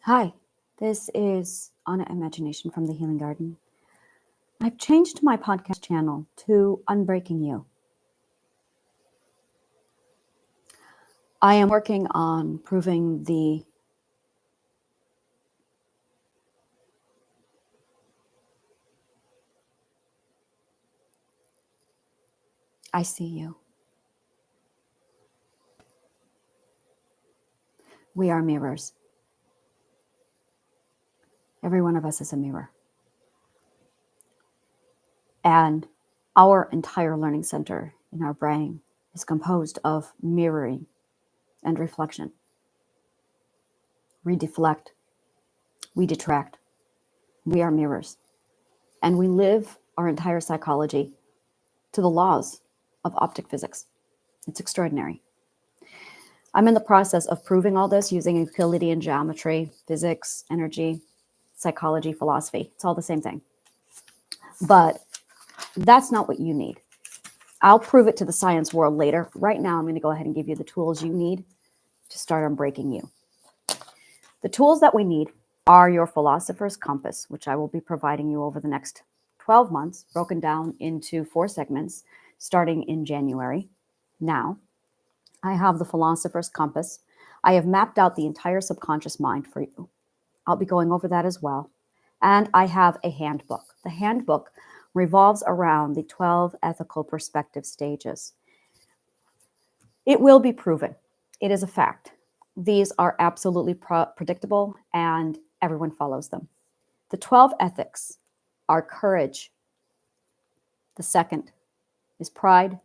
Hi, this is Anna Imagination from the Healing Garden. I've changed my podcast channel to Unbreaking You. I am working on proving the I see you. We are mirrors. Every one of us is a mirror. And our entire learning center in our brain is composed of mirroring and reflection. We deflect. We detract. We are mirrors. And we live our entire psychology to the laws of optic physics. It's extraordinary. I'm in the process of proving all this using Euclidean geometry, physics, energy, psychology, philosophy. It's all the same thing. But that's not what you need. I'll prove it to the science world later. Right now, I'm going to go ahead and give you the tools you need to start unbreaking you. The tools that we need are your Philosopher's Compass, which I will be providing you over the next 12 months, broken down into 4 segments, starting in January. Now, I have the Philosopher's Compass. I have mapped out the entire subconscious mind for you. I'll be going over that as well. And I have a handbook. The handbook revolves around the 12 ethical perspective stages. It will be proven. It is a fact. These are absolutely predictable and everyone follows them. The 12 ethics are courage. The second is pride.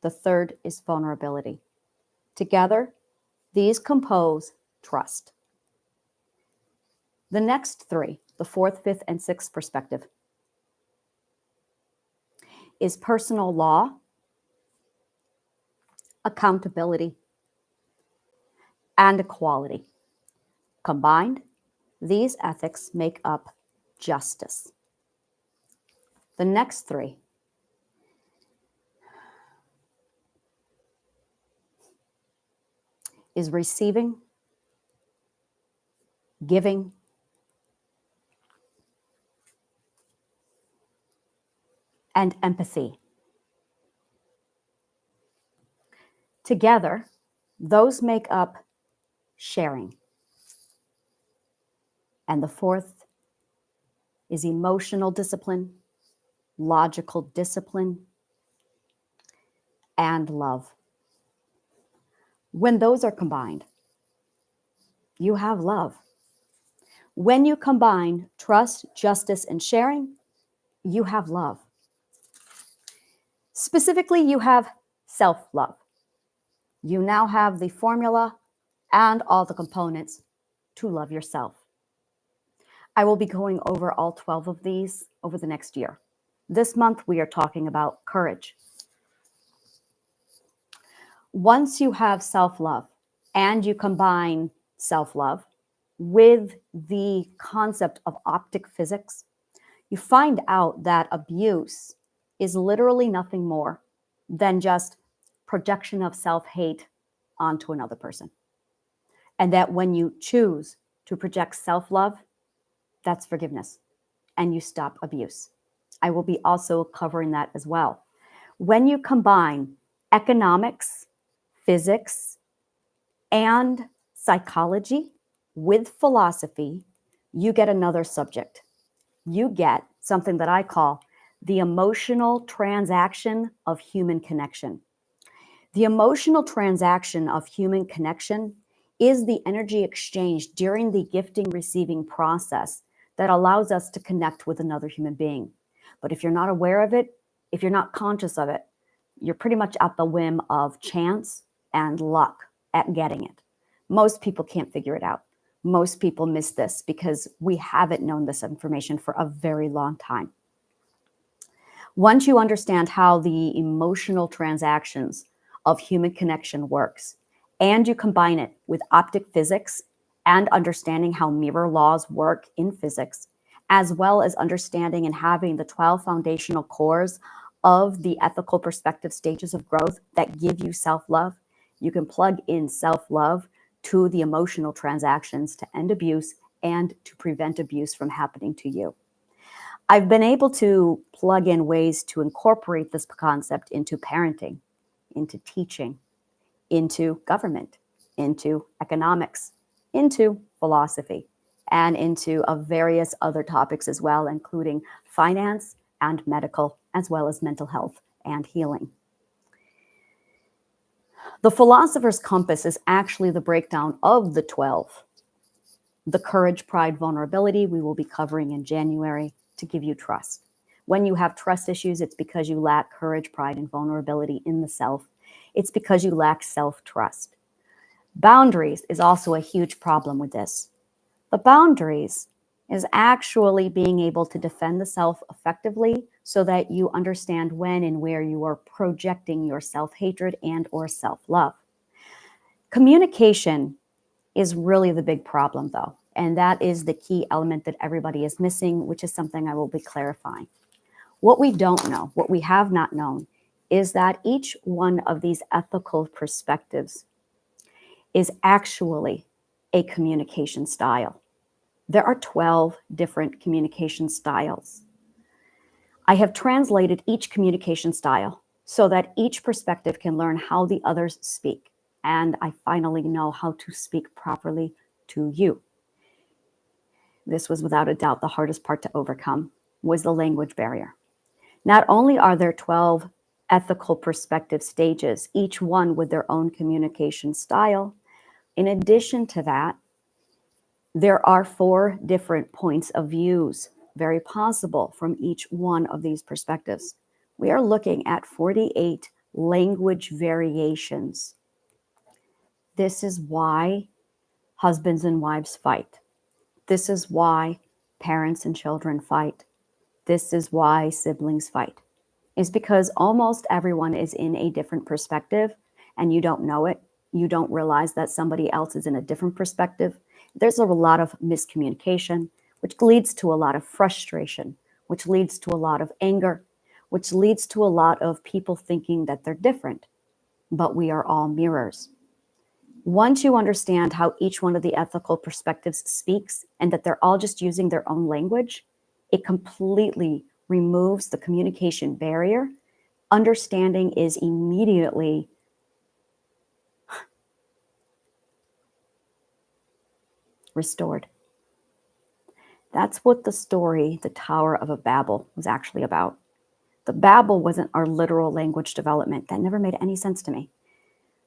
The third is vulnerability. Together, these compose trust. The next 3, the 4th, 5th, and 6th perspective, is personal law, accountability, and equality. Combined, these ethics make up justice. The next 3 is receiving, giving, and empathy. Together, those make up sharing. And the 4th is emotional discipline, logical discipline, and love. When those are combined, you have love. When you combine trust, justice, and sharing, you have love. Specifically, you have self-love. You now have the formula and all the components to love yourself. I will be going over all 12 of these over the next year. This month, we are talking about courage. Once you have self-love and you combine self-love with the concept of optic physics, you find out that abuse is literally nothing more than just projection of self-hate onto another person. And that when you choose to project self-love, that's forgiveness, and you stop abuse. I will be also covering that as well. When you combine economics, physics, and psychology with philosophy, you get another subject. You get something that I call the emotional transaction of human connection. The emotional transaction of human connection is the energy exchange during the gifting receiving process that allows us to connect with another human being. But if you're not aware of it, if you're not conscious of it, you're pretty much at the whim of chance and luck at getting it. Most people can't figure it out. Most people miss this because we haven't known this information for a very long time. Once you understand how the emotional transactions of human connection works, and you combine it with optic physics and understanding how mirror laws work in physics, as well as understanding and having the 12 foundational cores of the ethical perspective stages of growth that give you self-love, you can plug in self-love to the emotional transactions to end abuse and to prevent abuse from happening to you. I've been able to plug in ways to incorporate this concept into parenting, into teaching, into government, into economics, into philosophy, and into various other topics as well, including finance and medical, as well as mental health and healing. The philosopher's compass is actually the breakdown of the 12. The courage, pride, vulnerability we will be covering in January to give you trust. When you have trust issues, it's because you lack courage, pride, and vulnerability in the self. It's because you lack self-trust. Boundaries is also a huge problem with this. The boundaries is actually being able to defend the self effectively so that you understand when and where you are projecting your self-hatred and or self-love. Communication is really the big problem, though, and that is the key element that everybody is missing, which is something I will be clarifying. What we don't know, what we have not known, is that each one of these ethical perspectives is actually a communication style. There are 12 different communication styles. I have translated each communication style so that each perspective can learn how the others speak, and I finally know how to speak properly to you. This was without a doubt the hardest part to overcome, was the language barrier. Not only are there 12 ethical perspective stages, each one with their own communication style, in addition to that, there are 4 different points of views, very possible from each one of these perspectives. We are looking at 48 language variations. This is why husbands and wives fight. This is why parents and children fight. This is why siblings fight. Is because almost everyone is in a different perspective and you don't know it. You don't realize that somebody else is in a different perspective. There's a lot of miscommunication, which leads to a lot of frustration, which leads to a lot of anger, which leads to a lot of people thinking that they're different, but we are all mirrors. Once you understand how each one of the ethical perspectives speaks and that they're all just using their own language, it completely removes the communication barrier. Understanding is immediately restored. That's what the story, The Tower of Babel, was actually about. The Babel wasn't our literal language development. That never made any sense to me.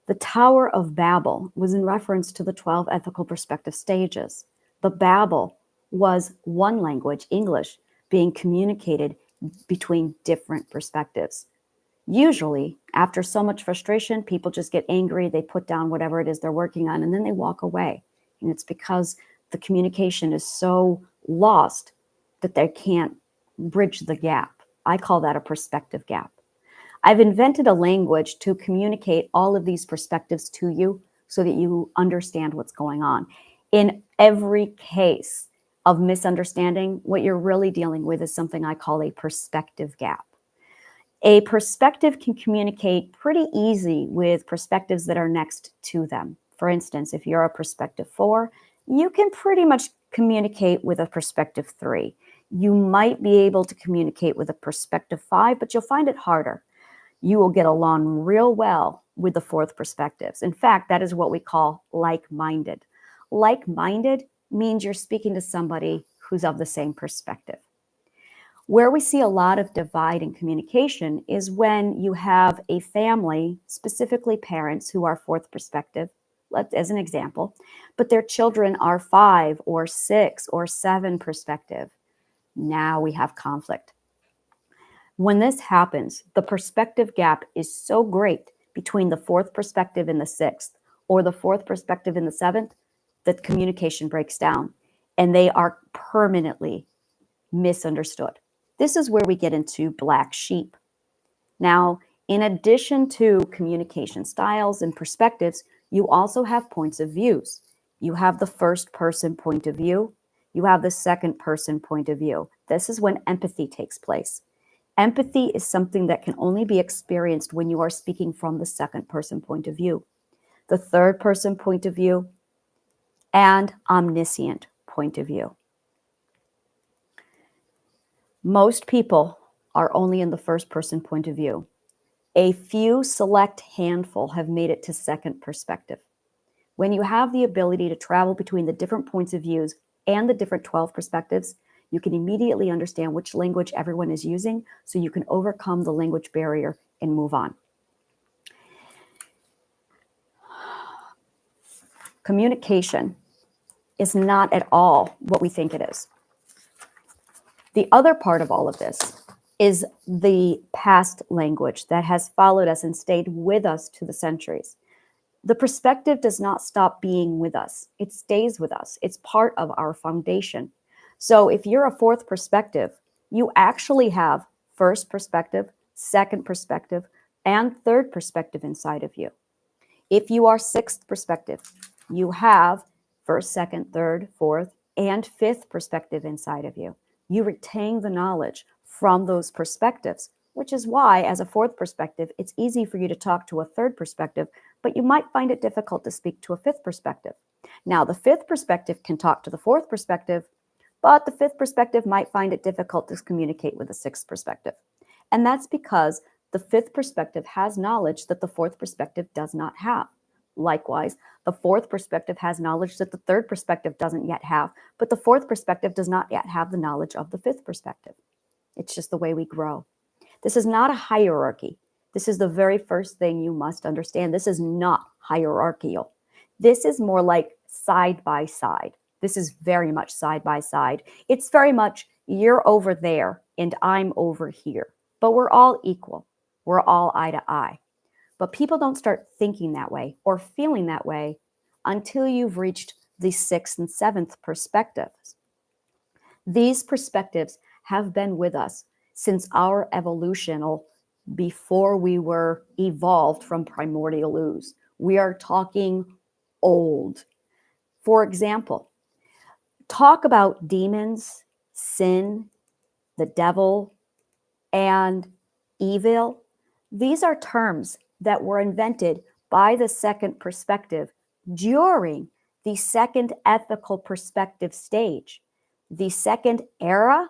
The Tower of Babel was in reference to the 12 ethical perspective stages. The Babel was one language, English, being communicated between different perspectives. Usually, after so much frustration, people just get angry, they put down whatever it is they're working on, and then they walk away. And it's because the communication is so lost that they can't bridge the gap. I call that a perspective gap. I've invented a language to communicate all of these perspectives to you so that you understand what's going on. In every case of misunderstanding, what you're really dealing with is something I call a perspective gap. A perspective can communicate pretty easy with perspectives that are next to them. For instance, if you're a perspective 4, you can pretty much communicate with a perspective 3. You might be able to communicate with a perspective 5, but you'll find it harder. You will get along real well with the 4th perspectives. In fact, that is what we call like-minded. Like-minded means you're speaking to somebody who's of the same perspective. Where we see a lot of divide in communication is when you have a family, specifically parents who are 4th perspective, as an example, but their children are 5 or 6 or 7 perspective. Now we have conflict. When this happens, the perspective gap is so great between the 4th perspective and the 6th, or the 4th perspective and the 7th, that communication breaks down and they are permanently misunderstood. This is where we get into black sheep. Now, in addition to communication styles and perspectives, you also have points of views. You have the first person point of view. You have the second person point of view. This is when empathy takes place. Empathy is something that can only be experienced when you are speaking from the second person point of view. The third person point of view and omniscient point of view. Most people are only in the first person point of view. A few select handful have made it to second perspective. When you have the ability to travel between the different points of views and the different 12 perspectives, you can immediately understand which language everyone is using so you can overcome the language barrier and move on. Communication is not at all what we think it is. The other part of all of this is the past language that has followed us and stayed with us to the centuries. The perspective does not stop being with us. It stays with us. It's part of our foundation. So if you're a fourth perspective, you actually have first perspective, second perspective, and third perspective inside of you. If you are sixth perspective, you have first, second, third, fourth, and fifth perspective inside of you. You retain the knowledge from those perspectives, which is why, as a fourth perspective, it's easy for you to talk to a third perspective, but you might find it difficult to speak to a fifth perspective. Now, the fifth perspective can talk to the fourth perspective, but the fifth perspective might find it difficult to communicate with the sixth perspective. And that's because the fifth perspective has knowledge that the fourth perspective does not have. Likewise, the fourth perspective has knowledge that the third perspective doesn't yet have, but the fourth perspective does not yet have the knowledge of the fifth perspective. It's just the way we grow. This is not a hierarchy. This is the very first thing you must understand. This is not hierarchical. This is more like side by side. This is very much side by side. It's very much you're over there and I'm over here, but we're all equal. We're all eye to eye. But people don't start thinking that way or feeling that way until you've reached the sixth and seventh perspectives. These perspectives have been with us since our evolutional, before we were evolved from primordial ooze. We are talking old. For example, talk about demons, sin, the devil, and evil. These are terms that were invented by the second perspective during the second ethical perspective stage. The second era,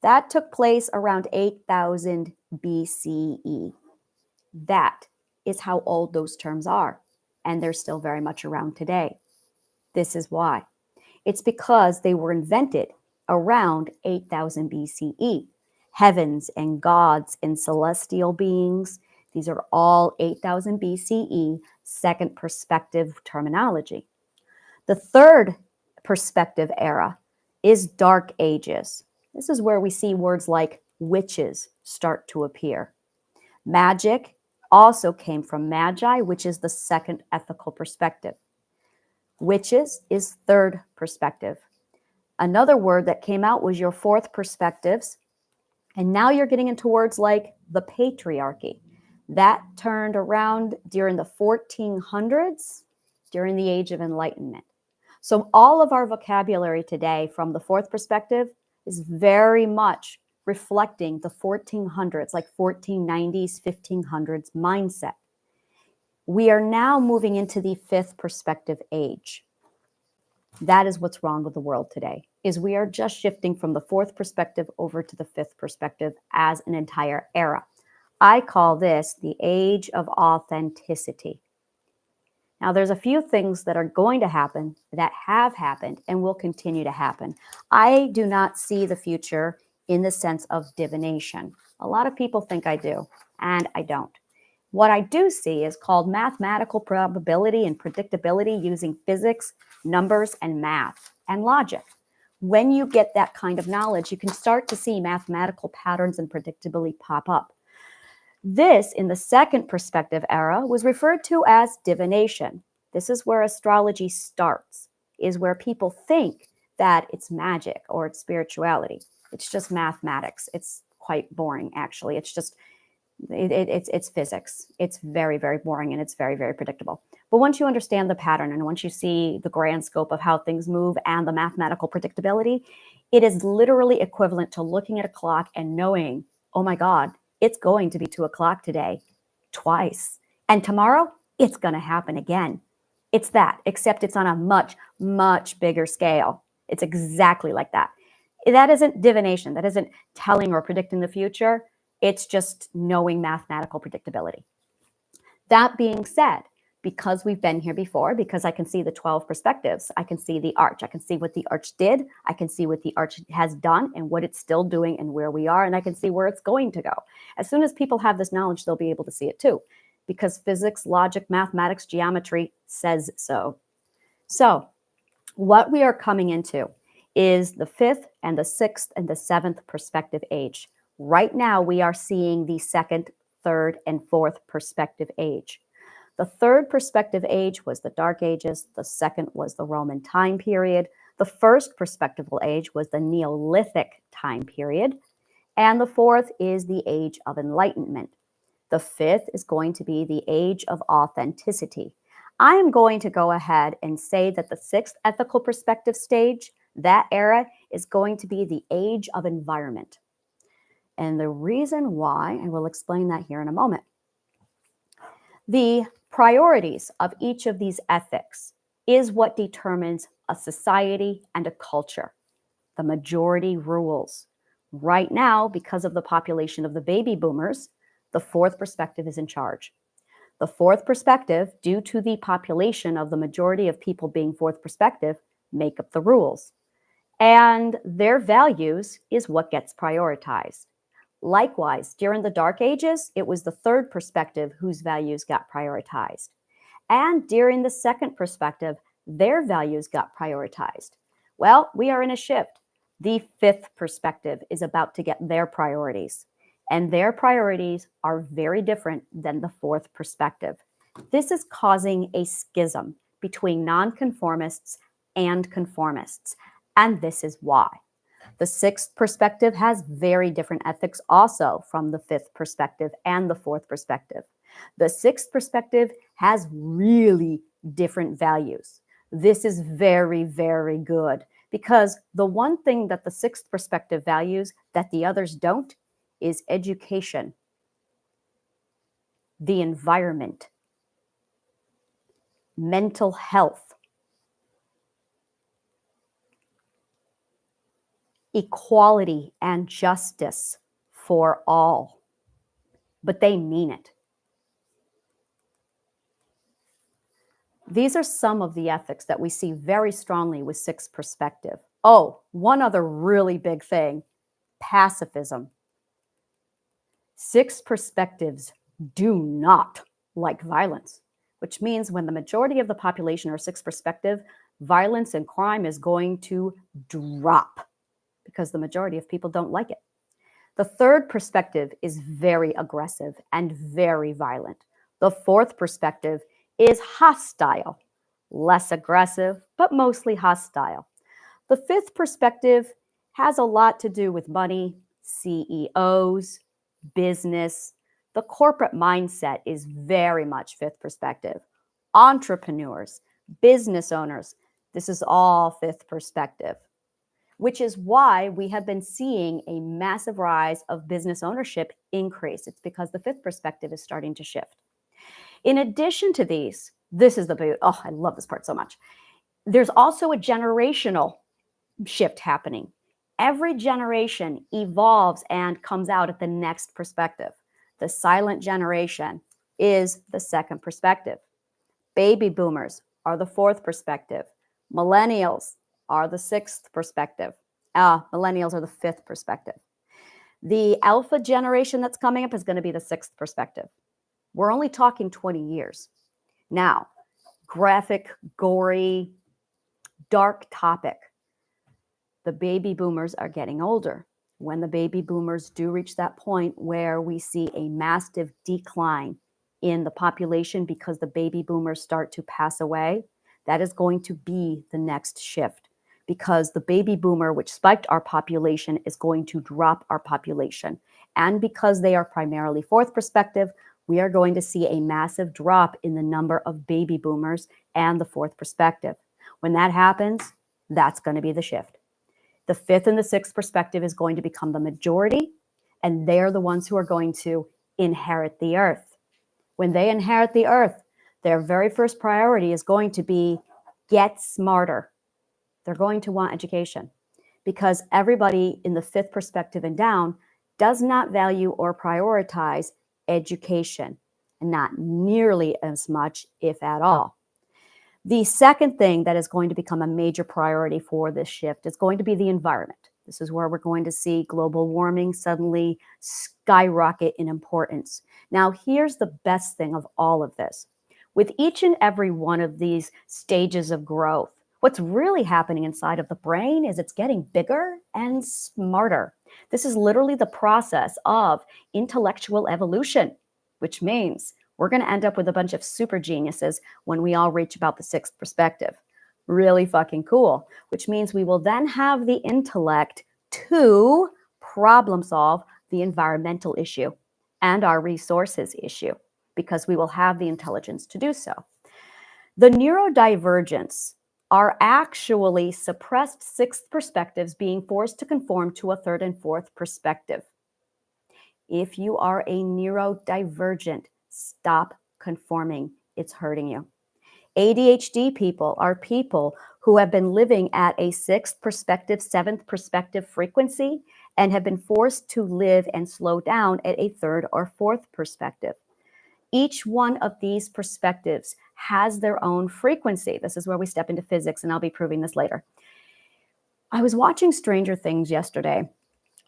that took place around 8,000 BCE. That is how old those terms are, and they're still very much around today. This is why. It's because they were invented around 8,000 BCE. Heavens and gods and celestial beings, these are all 8,000 BCE, second perspective terminology. The third perspective era is Dark Ages. This is where we see words like witches start to appear. Magic also came from magi, which is the second ethical perspective. Witches is third perspective. Another word that came out was your fourth perspectives. And now you're getting into words like the patriarchy. That turned around during the 1400s, during the Age of Enlightenment. So all of our vocabulary today from the fourth perspective is very much reflecting the 1400s, like 1490s, 1500s mindset. We are now moving into the fifth perspective age. That is what's wrong with the world today, is we are just shifting from the fourth perspective over to the fifth perspective as an entire era. I call this the age of authenticity. Now, there's a few things that are going to happen, that have happened, and will continue to happen. I do not see the future in the sense of divination. A lot of people think I do, and I don't. What I do see is called mathematical probability and predictability using physics, numbers, and math, and logic. When you get that kind of knowledge, you can start to see mathematical patterns and predictability pop up. This, in the second perspective era, was referred to as divination. This is where astrology starts, is where people think that it's magic or it's spirituality. It's just mathematics. It's quite boring, actually. It's just, it's physics. It's very, very boring, and it's very, very predictable. But once you understand the pattern and once you see the grand scope of how things move and the mathematical predictability, it is literally equivalent to looking at a clock and knowing, oh my God, it's going to be 2 o'clock today, twice. And tomorrow, it's going to happen again. It's that, except it's on a much, much bigger scale. It's exactly like that. That isn't divination. That isn't telling or predicting the future. It's just knowing mathematical predictability. That being said, because we've been here before, because I can see the 12 perspectives, I can see the arch, I can see what the arch did, I can see what the arch has done and what it's still doing and where we are, and I can see where it's going to go. As soon as people have this knowledge, they'll be able to see it too, because physics, logic, mathematics, geometry says so. So what we are coming into is the 5th and the 6th and the 7th perspective age. Right now, we are seeing the 2nd, 3rd, and 4th perspective age. The 3rd perspective age was the Dark Ages. The 2nd was the Roman time period. The 1st perspectival age was the Neolithic time period. And the 4th is the Age of Enlightenment. The 5th is going to be the Age of Authenticity. I am going to go ahead and say that the 6th ethical perspective stage, that era, is going to be the Age of Environment. And the reason why, I will explain that here in a moment. The priorities of each of these ethics is what determines a society and a culture. The majority rules. Right now, because of the population of the baby boomers, the 4th perspective is in charge. The 4th perspective, due to the population of the majority of people being 4th perspective, make up the rules. And their values is what gets prioritized. Likewise, during the Dark Ages, it was the 3rd perspective whose values got prioritized. And during the 2nd perspective, their values got prioritized. Well, we are in a shift. The 5th perspective is about to get their priorities. And their priorities are very different than the 4th perspective. This is causing a schism between nonconformists and conformists. And this is why. The 6th perspective has very different ethics also from the 5th perspective and the 4th perspective. The 6th perspective has really different values. This is very, very good because the one thing that the 6th perspective values that the others don't is education, the environment, mental health, equality and justice for all. But they mean it. These are some of the ethics that we see very strongly with 6th perspective. Oh, one other really big thing, pacifism. 6th perspectives do not like violence, which means when the majority of the population are 6th perspective, violence and crime is going to drop because the majority of people don't like it. The 3rd perspective is very aggressive and very violent. The 4th perspective is hostile, less aggressive, but mostly hostile. The 5th perspective has a lot to do with money, CEOs, business. The corporate mindset is very much 5th perspective. Entrepreneurs, business owners, this is all 5th perspective, which is why we have been seeing a massive rise of business ownership increase. It's because the 5th perspective is starting to shift. In addition to these, this is the beauty. Oh, I love this part so much. There's also a generational shift happening. Every generation evolves and comes out at the next perspective. The silent generation is the 2nd perspective. Baby boomers are the 4th perspective. Millennials are the 6th perspective. Millennials are the 5th perspective. The alpha generation that's coming up is going to be the 6th perspective. We're only talking 20 years. Now, graphic, gory, dark topic. The baby boomers are getting older. When the baby boomers do reach that point where we see a massive decline in the population because the baby boomers start to pass away, that is going to be the next shift because the baby boomer, which spiked our population, is going to drop our population. And because they are primarily 4th perspective, we are going to see a massive drop in the number of baby boomers and the 4th perspective. When that happens, that's going to be the shift. The 5th and the 6th perspective is going to become the majority, and they're the ones who are going to inherit the earth. When they inherit the earth, Their very first priority is going to be get smarter. They're going to want education because everybody in the fifth perspective and down does not value or prioritize education, and not nearly as much, if at all. The second thing that is going to become a major priority for this shift is going to be the environment. This is where we're going to see global warming suddenly skyrocket in importance. Now, here's the best thing of all of this. With each and every one of these stages of growth, what's really happening inside of the brain is it's getting bigger and smarter. This is literally the process of intellectual evolution, which means we're going to end up with a bunch of super geniuses when we all reach about the sixth perspective. Really fucking cool, which means we will then have the intellect to problem solve the environmental issue and our resources issue, because we will have the intelligence to do so. The neurodivergents are actually suppressed sixth perspectives being forced to conform to a third and fourth perspective. If you are a neurodivergent, stop conforming. It's hurting you. ADHD people are people who have been living at a sixth perspective, seventh perspective frequency and have been forced to live and slow down at a third or fourth perspective. Each one of these perspectives has their own frequency. This is where we step into physics, and I'll be proving this later. I was watching Stranger Things yesterday,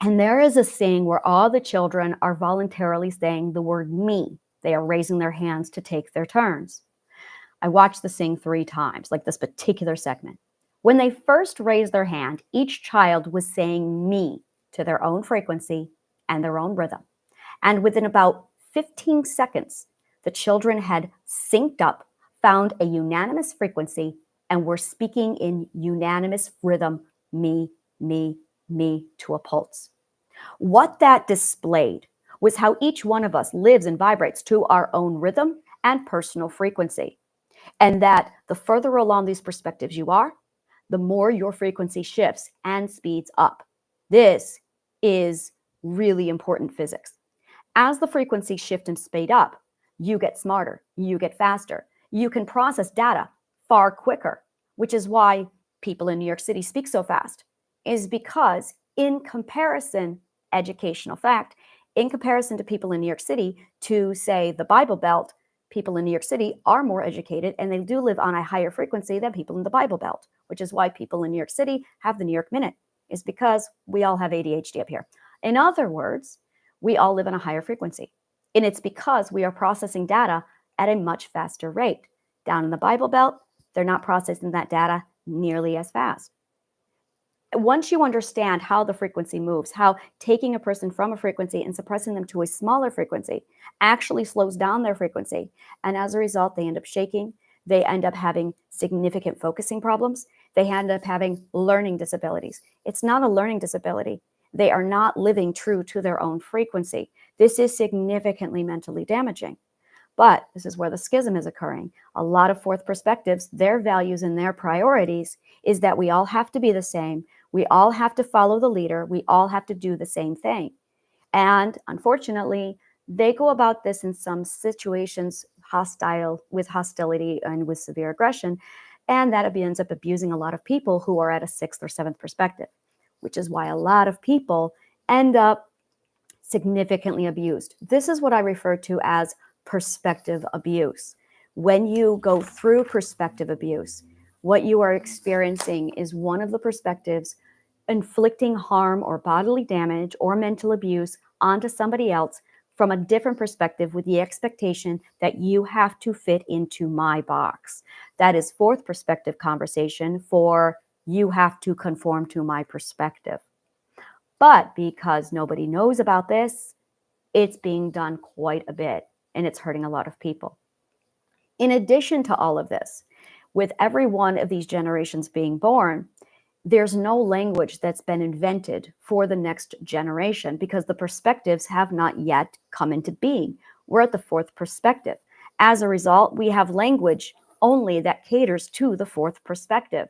and there is a scene where all the children are voluntarily saying the word me. They are raising their hands to take their turns. I watched the scene 3 times, like this particular segment. When they first raised their hand, each child was saying me to their own frequency and their own rhythm. And within about 15 seconds, the children had synced up, found a unanimous frequency, and were speaking in unanimous rhythm, me, me, me, to a pulse. What that displayed was how each one of us lives and vibrates to our own rhythm and personal frequency. And that the further along these perspectives you are, the more your frequency shifts and speeds up. This is really important physics. As the frequencies shift and speed up, you get smarter, you get faster, you can process data far quicker, which is why people in New York City speak so fast, is because in comparison, educational fact, in comparison to people in New York City, to say the Bible Belt, people in New York City are more educated and they do live on a higher frequency than people in the Bible Belt, which is why people in New York City have the New York Minute, is because we all have ADHD up here. In other words, we all live on a higher frequency. And it's because we are processing data at a much faster rate. Down in the Bible Belt, they're not processing that data nearly as fast. Once you understand how the frequency moves, how taking a person from a frequency and suppressing them to a smaller frequency actually slows down their frequency, and as a result, they end up shaking, they end up having significant focusing problems, they end up having learning disabilities. It's not a learning disability. They are not living true to their own frequency. This is significantly mentally damaging. But this is where the schism is occurring. A lot of fourth perspectives, their values and their priorities is that we all have to be the same. We all have to follow the leader. We all have to do the same thing. And unfortunately, they go about this in some situations with hostility and with severe aggression. And that ends up abusing a lot of people who are at a sixth or seventh perspective, which is why a lot of people end up significantly abused. This is what I refer to as perspective abuse. When you go through perspective abuse, what you are experiencing is one of the perspectives inflicting harm or bodily damage or mental abuse onto somebody else from a different perspective with the expectation that you have to fit into my box. That is fourth perspective conversation for you have to conform to my perspective. But because nobody knows about this, it's being done quite a bit, and it's hurting a lot of people. In addition to all of this, with every one of these generations being born, there's no language that's been invented for the next generation because the perspectives have not yet come into being. We're at the fourth perspective. As a result, we have language only that caters to the fourth perspective.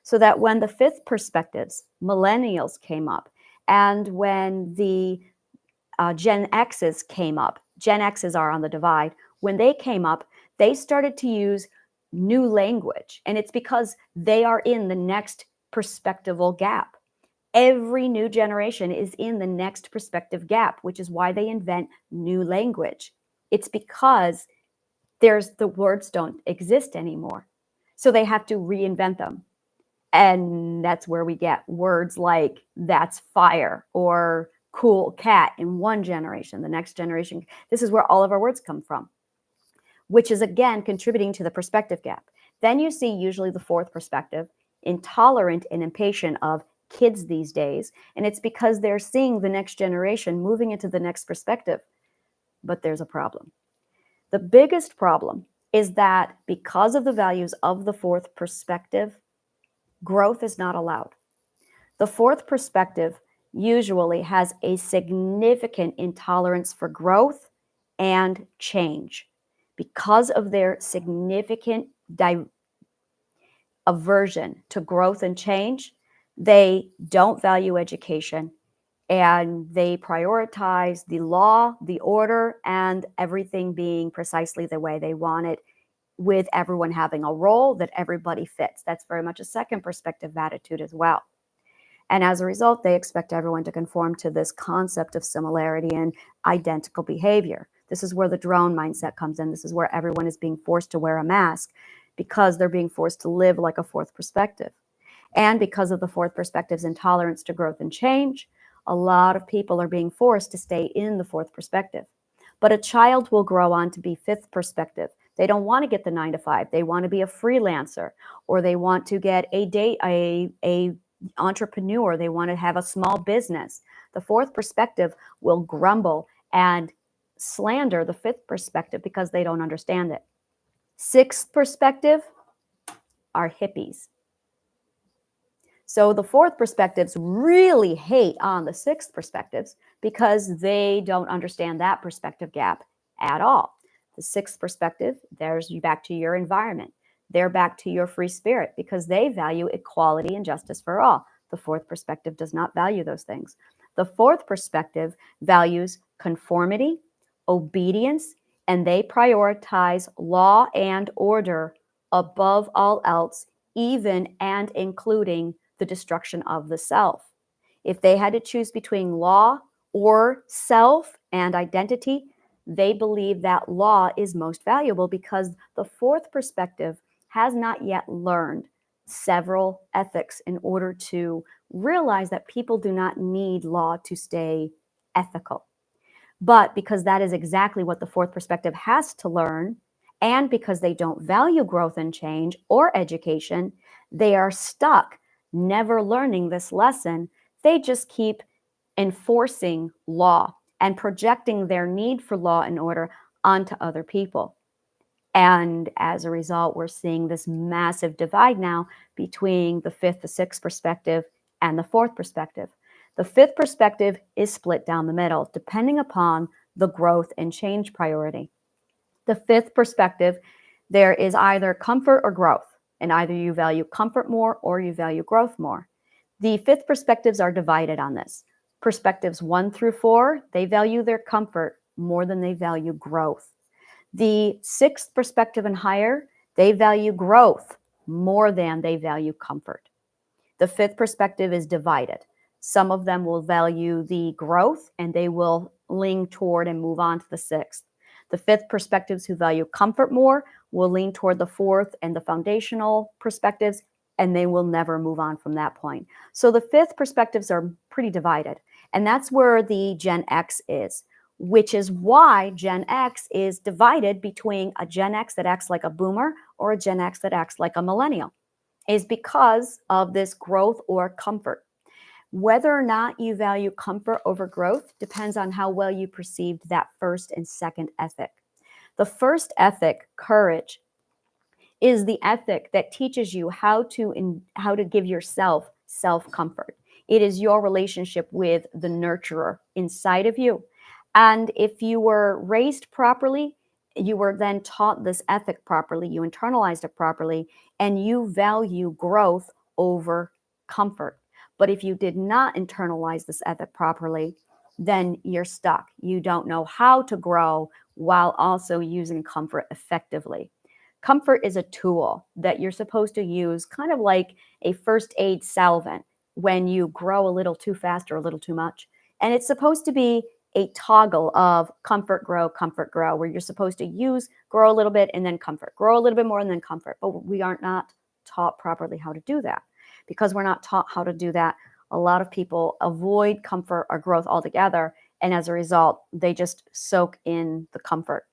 So that when the fifth perspectives, millennials came up, and when the Gen X's came up, Gen X's are on the divide, when they came up, they started to use new language. And it's because they are in the next perspectival gap. Every new generation is in the next perspective gap, which is why they invent new language. It's because the words don't exist anymore. So they have to reinvent them. And that's where we get words like that's fire or cool cat in one generation. The next generation, this is where all of our words come from, which is again contributing to the perspective gap. Then you see usually the fourth perspective, intolerant and impatient of kids these days. And it's because they're seeing the next generation moving into the next perspective. But there's a problem. The biggest problem is that because of the values of the fourth perspective, growth is not allowed. The fourth perspective usually has a significant intolerance for growth and change. Because of their significant aversion to growth and change, they don't value education, and they prioritize the law, the order, and everything being precisely the way they want it, with everyone having a role that everybody fits. That's very much a second perspective attitude as well. And as a result, they expect everyone to conform to this concept of similarity and identical behavior. This is where the drone mindset comes in. This is where everyone is being forced to wear a mask because they're being forced to live like a fourth perspective. And because of the fourth perspective's intolerance to growth and change, a lot of people are being forced to stay in the fourth perspective. But a child will grow on to be fifth perspective. They don't want to get the 9 to 5. They want to be a freelancer, or they want to get a entrepreneur. They want to have a small business. The fourth perspective will grumble and slander the fifth perspective because they don't understand it. Sixth perspective are hippies. So the fourth perspectives really hate on the sixth perspectives because they don't understand that perspective gap at all. The sixth perspective, there's you back to your environment. They're back to your free spirit because they value equality and justice for all. The fourth perspective does not value those things. The fourth perspective values conformity, obedience, and they prioritize law and order above all else, even and including the destruction of the self. If they had to choose between law or self and identity, they believe that law is most valuable because the fourth perspective has not yet learned several ethics in order to realize that people do not need law to stay ethical. But because that is exactly what the fourth perspective has to learn, and because they don't value growth and change or education, they are stuck never learning this lesson. They just keep enforcing law and projecting their need for law and order onto other people. And as a result, we're seeing this massive divide now between the fifth, the sixth perspective and the fourth perspective. The fifth perspective is split down the middle, depending upon the growth and change priority. The fifth perspective, there is either comfort or growth, and either you value comfort more or you value growth more. The fifth perspectives are divided on this. Perspectives 1 through 4, they value their comfort more than they value growth. The sixth perspective and higher, they value growth more than they value comfort. The fifth perspective is divided. Some of them will value the growth and they will lean toward and move on to the sixth. The fifth perspectives who value comfort more will lean toward the fourth and the foundational perspectives, and they will never move on from that point. So the fifth perspectives are pretty divided. And that's where the Gen X is, which is why Gen X is divided between a Gen X that acts like a boomer or a Gen X that acts like a millennial, is because of this growth or comfort. Whether or not you value comfort over growth depends on how well you perceived that first and second ethic. The first ethic, courage, is the ethic that teaches you how to give yourself self-comfort. It is your relationship with the nurturer inside of you. And if you were raised properly, you were then taught this ethic properly, you internalized it properly, and you value growth over comfort. But if you did not internalize this ethic properly, then you're stuck. You don't know how to grow while also using comfort effectively. Comfort is a tool that you're supposed to use kind of like a first aid salvant when you grow a little too fast or a little too much. And it's supposed to be a toggle of comfort, grow, where you're supposed to grow a little bit and then comfort, grow a little bit more and then comfort. But we are not taught properly how to do that. Because we're not taught how to do that, a lot of people avoid comfort or growth altogether. And as a result, they just soak in the comfort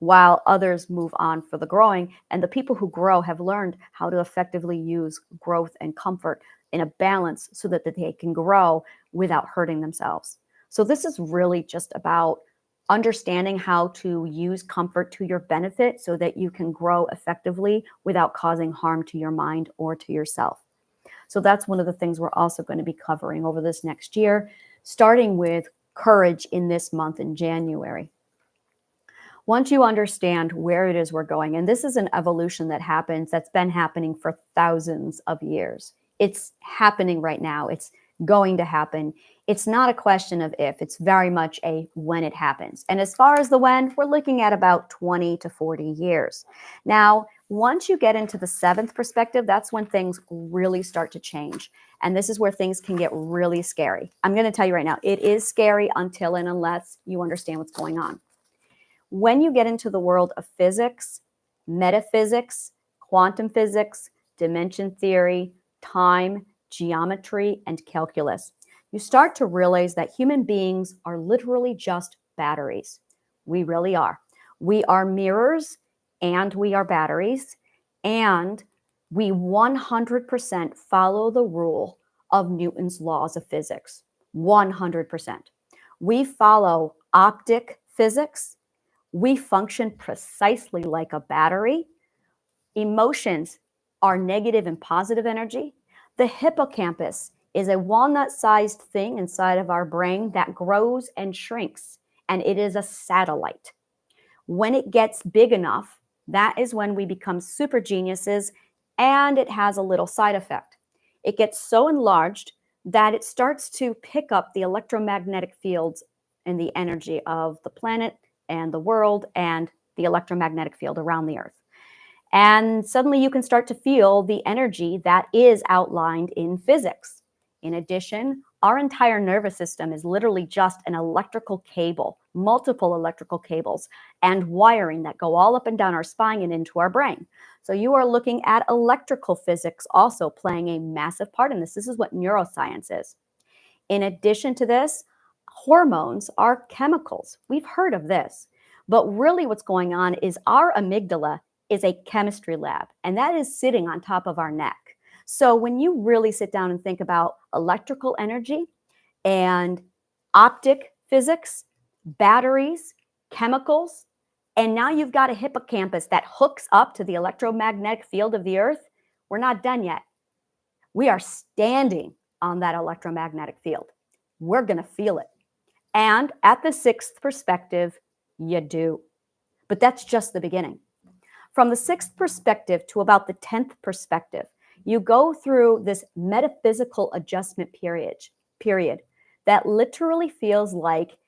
while others move on for the growing. And the people who grow have learned how to effectively use growth and comfort in a balance so that they can grow without hurting themselves. So this is really just about understanding how to use comfort to your benefit so that you can grow effectively without causing harm to your mind or to yourself. So that's one of the things we're also going to be covering over this next year, starting with courage in this month in January. Once you understand where it is we're going, and this is an evolution that's been happening for thousands of years. It's happening right now. It's going to happen. It's not a question of if, it's very much a when it happens. And as far as the when, we're looking at about 20 to 40 years. Now, once you get into the seventh perspective, that's when things really start to change. And this is where things can get really scary. I'm going to tell you right now, it is scary until and unless you understand what's going on. When you get into the world of physics, metaphysics, quantum physics, dimension theory, time, geometry, and calculus, you start to realize that human beings are literally just batteries. We really are. We are mirrors and we are batteries, and we 100% follow the rule of Newton's laws of physics. 100%. We follow optic physics. We function precisely like a battery. Emotions are negative and positive energy. The hippocampus is a walnut-sized thing inside of our brain that grows and shrinks, and it is a satellite. When it gets big enough, that is when we become super geniuses, and it has a little side effect. It gets so enlarged that it starts to pick up the electromagnetic fields and the energy of the planet and the world and the electromagnetic field around the earth. And suddenly you can start to feel the energy that is outlined in physics. In addition, our entire nervous system is literally just an electrical cable, multiple electrical cables, and wiring that go all up and down our spine and into our brain. So you are looking at electrical physics also playing a massive part in this. This is what neuroscience is. In addition to this, hormones are chemicals. We've heard of this. But really what's going on is our amygdala is a chemistry lab, and that is sitting on top of our neck. So when you really sit down and think about electrical energy and optic physics, batteries, chemicals, and now you've got a hippocampus that hooks up to the electromagnetic field of the earth, we're not done yet. We are standing on that electromagnetic field. We're going to feel it. And at the sixth perspective, you do. But that's just the beginning. From the sixth perspective to about the 10th perspective, you go through this metaphysical adjustment period that literally feels like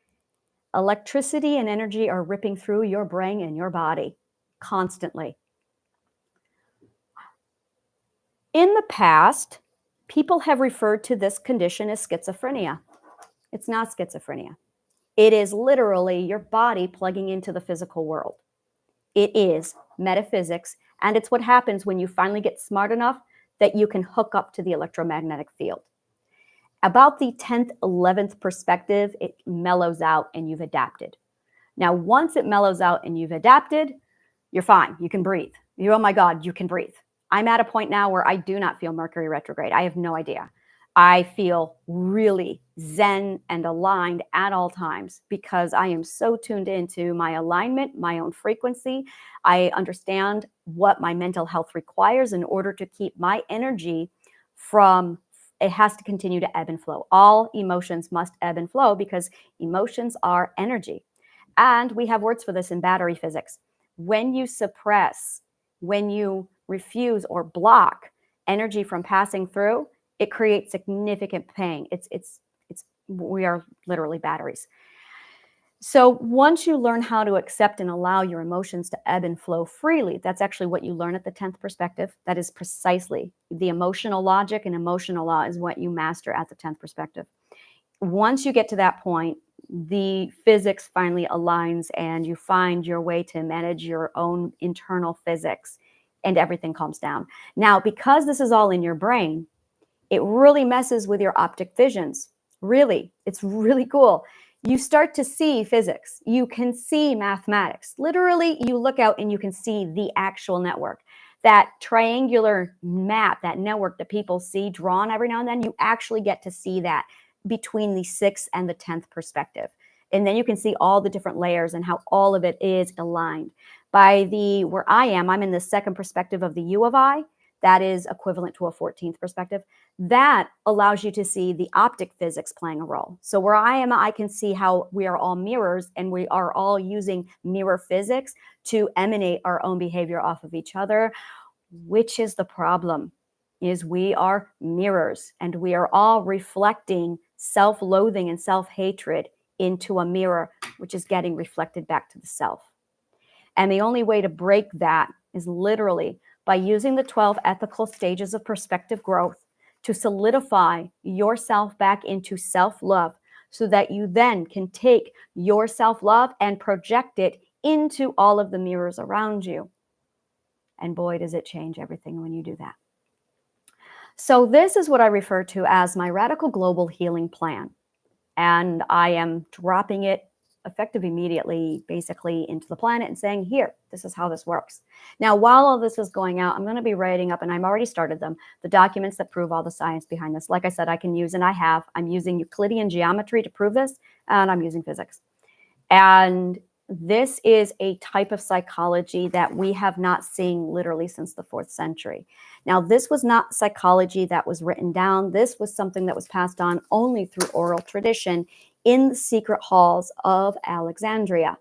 electricity and energy are ripping through your brain and your body constantly. In the past, people have referred to this condition as schizophrenia. It's not schizophrenia. It is literally your body plugging into the physical world. It is metaphysics, and it's what happens when you finally get smart enough that you can hook up to the electromagnetic field. About the 10th, 11th perspective, it mellows out and you've adapted. Now, once it mellows out and you've adapted, you're fine. You can breathe. Oh my God, you can breathe. I'm at a point now where I do not feel Mercury retrograde. I have no idea. I feel really zen and aligned at all times because I am so tuned into my alignment, my own frequency. I understand what my mental health requires in order to keep my energy from, it has to continue to ebb and flow. All emotions must ebb and flow because emotions are energy. And we have words for this in battery physics. When you suppress, when you refuse or block energy from passing through, it creates significant pain. We are literally batteries. So once you learn how to accept and allow your emotions to ebb and flow freely, that's actually what you learn at the 10th perspective. That is precisely the emotional logic, and emotional law is what you master at the 10th perspective. Once you get to that point, the physics finally aligns and you find your way to manage your own internal physics, and everything calms down. Now, because this is all in your brain, it really messes with your optic visions. Really, it's really cool. You start to see physics. You can see mathematics. Literally, you look out and you can see the actual network. That triangular map, that network that people see drawn every now and then, you actually get to see that between the 6th and the 10th perspective. And then you can see all the different layers and how all of it is aligned. Where I am, I'm in the 2nd perspective of the U of I. That is equivalent to a 14th perspective. That allows you to see the optic physics playing a role. So where I am, I can see how we are all mirrors, and we are all using mirror physics to emanate our own behavior off of each other, which is the problem, is we are mirrors, and we are all reflecting self-loathing and self-hatred into a mirror, which is getting reflected back to the self. And the only way to break that is literally by using the 12 ethical stages of perspective growth to solidify yourself back into self-love, so that you then can take your self-love and project it into all of the mirrors around you. And boy, does it change everything when you do that. So this is what I refer to as my radical global healing plan. And I am dropping it effective immediately, basically, into the planet and saying, here, this is how this works. Now, while all this is going out, I'm going to be writing up, and I've already started them, the documents that prove all the science behind this. Like I said, I can use, and I'm using Euclidean geometry to prove this, and I'm using physics. And this is a type of psychology that we have not seen literally since the 4th century. Now, this was not psychology that was written down. This was something that was passed on only through oral tradition in the secret halls of Alexandria.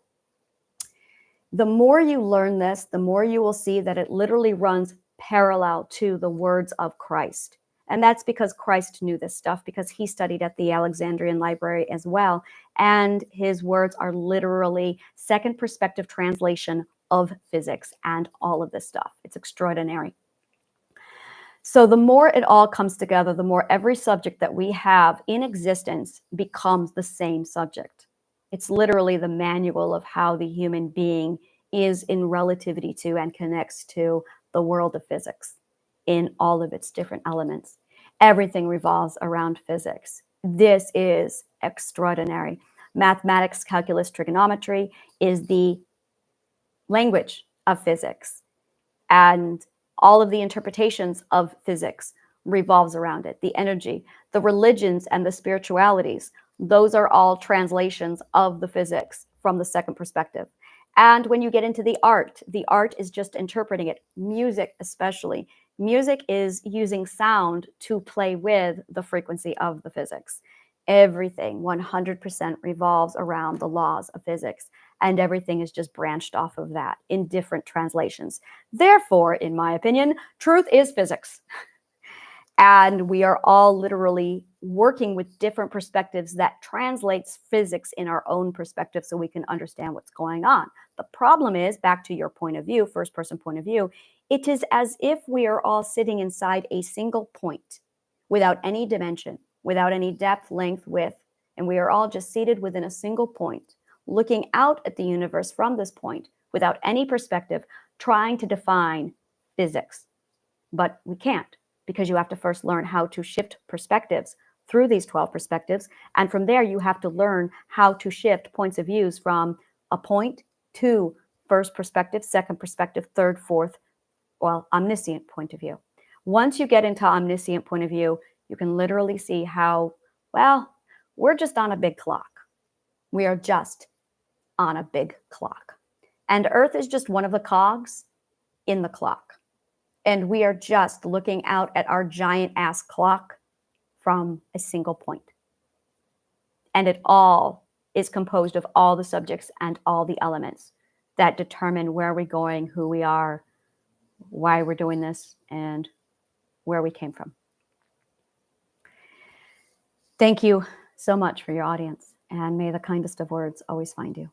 The more you learn this, the more you will see that it literally runs parallel to the words of Christ. And that's because Christ knew this stuff, because he studied at the Alexandrian library as well. And his words are literally 2nd perspective translation of physics and all of this stuff. It's extraordinary. So the more it all comes together, the more every subject that we have in existence becomes the same subject. It's literally the manual of how the human being is in relativity to and connects to the world of physics in all of its different elements. Everything revolves around physics. This is extraordinary. Mathematics, calculus, trigonometry is the language of physics, and all of the interpretations of physics revolves around it. The energy, the religions, and the spiritualities, those are all translations of the physics from the 2nd perspective. And when you get into the art is just interpreting it. Music especially. Music is using sound to play with the frequency of the physics. Everything 100% revolves around the laws of physics, and everything is just branched off of that in different translations. Therefore, in my opinion, truth is physics. And we are all literally working with different perspectives that translates physics in our own perspective so we can understand what's going on. The problem is, back to your point of view, 1st person point of view, it is as if we are all sitting inside a single point without any dimension, without any depth, length, width, and we are all just seated within a single point, looking out at the universe from this point without any perspective, trying to define physics. But we can't, because you have to first learn how to shift perspectives through these 12 perspectives. And from there, you have to learn how to shift points of views from a point to 1st perspective, 2nd perspective, 3rd, 4th, omniscient point of view. Once you get into omniscient point of view, you can literally see how, we're just on a big clock. We are just on a big clock. And Earth is just one of the cogs in the clock. And we are just looking out at our giant ass clock from a single point. And it all is composed of all the subjects and all the elements that determine where we're going, who we are, why we're doing this, and where we came from. Thank you so much for your audience. and may the kindest of words always find you.